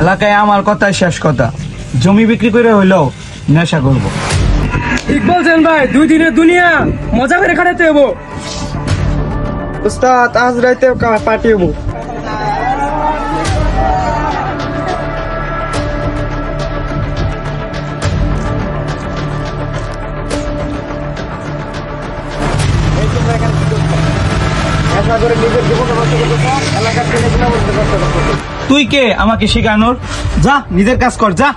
এলাকায় আমার কথাই শেষ কথা, জমি বিক্রি করে হইলেও নেশা করব। ঠিক বলছেন ভাই, 2 দিনের দুনিয়া মজা করে কাটাতে হবো। উস্তাদ আজ রাইতে পার্টি হবো। তুই কে আমাকে শিখানোর? যা নিজের কাজ কর, যা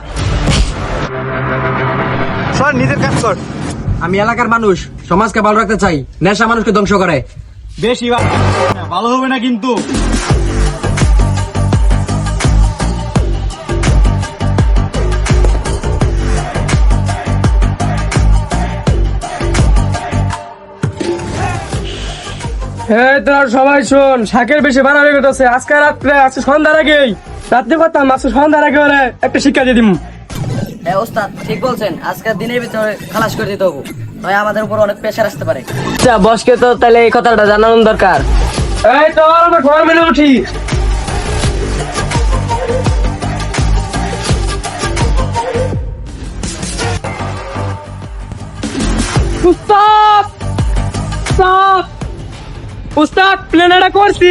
সর, নিজের কাজ কর। আমি এলাকার মানুষ, সমাজকে ভালো রাখতে চাই, নেশা মানুষকে ধ্বংস করে। বেশি ভালো হবে না কিন্তু। হ্যাঁ তোর সবাই শোন, শাকের বেশি ভাড়া হয়ে গেছে। আজকে রাত্রে, আজকে সন্ধ্যার আগেই, রাত্রে করতাম, আজকে সন্ধ্যার আগে ওরে একটা শিক্ষা দিয়ে দিম। হ্যাঁ ওস্তাদ ঠিক বলছেন, আজকের দিনের ভিতরে খালাস করে দিতে হবে, নয় আমাদের উপর অনেক প্রেশার আসতে পারে। আচ্ছা বসকে তো তাহলে এই কথাটা জানানো দরকার। এই তোর আমরা ঘর মেনে উঠি। উস্তাদ উস্তাদ উস্তাদ প্লেনটা করছি।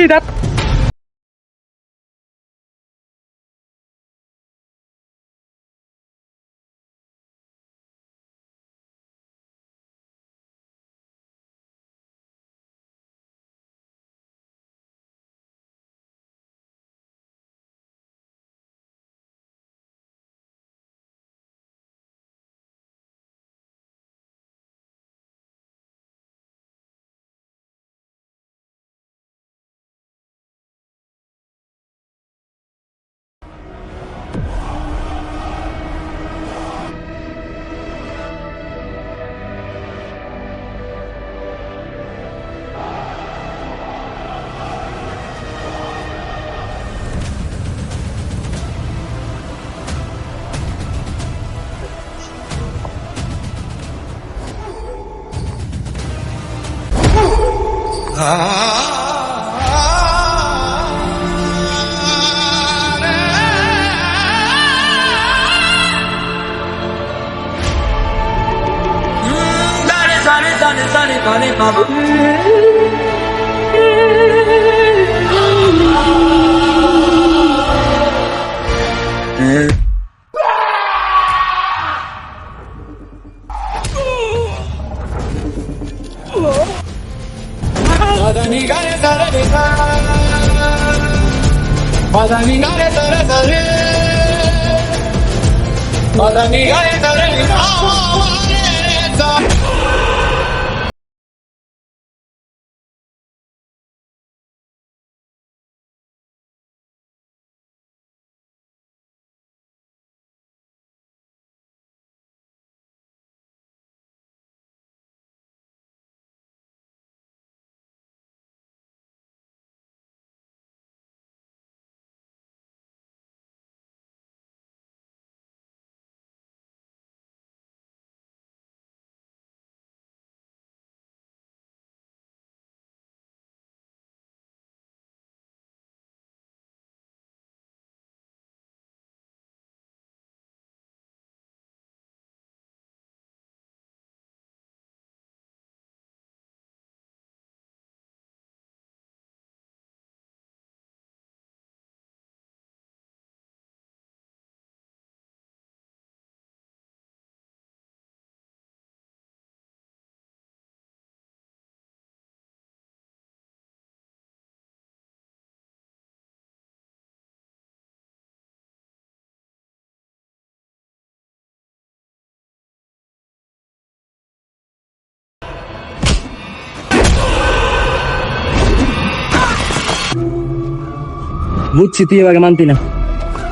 বুঝছি তুই এবার মানতি না,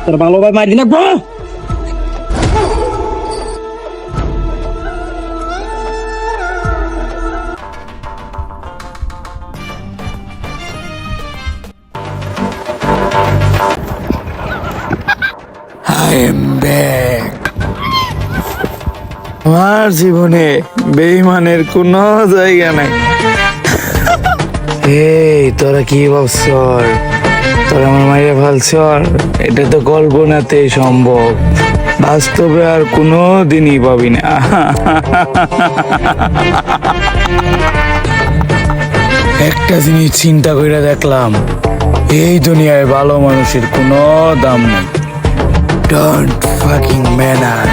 তোর ভালোভাবে মারি না গো। আমার জীবনে বেঈমানের কোনো জায়গা নাই। এই তোরা কি ভাবছ? তোর আমার মাইয়া ফালছ, এটা তো কল্পনাতেই সম্ভব, বাস্তবে আর কোনো দিনই পাবি না। একটা জিনিস চিন্তা করে দেখলাম, এই দুনিয়ায় ভালো মানুষের কোনো দাম নেই। Don't fucking manner.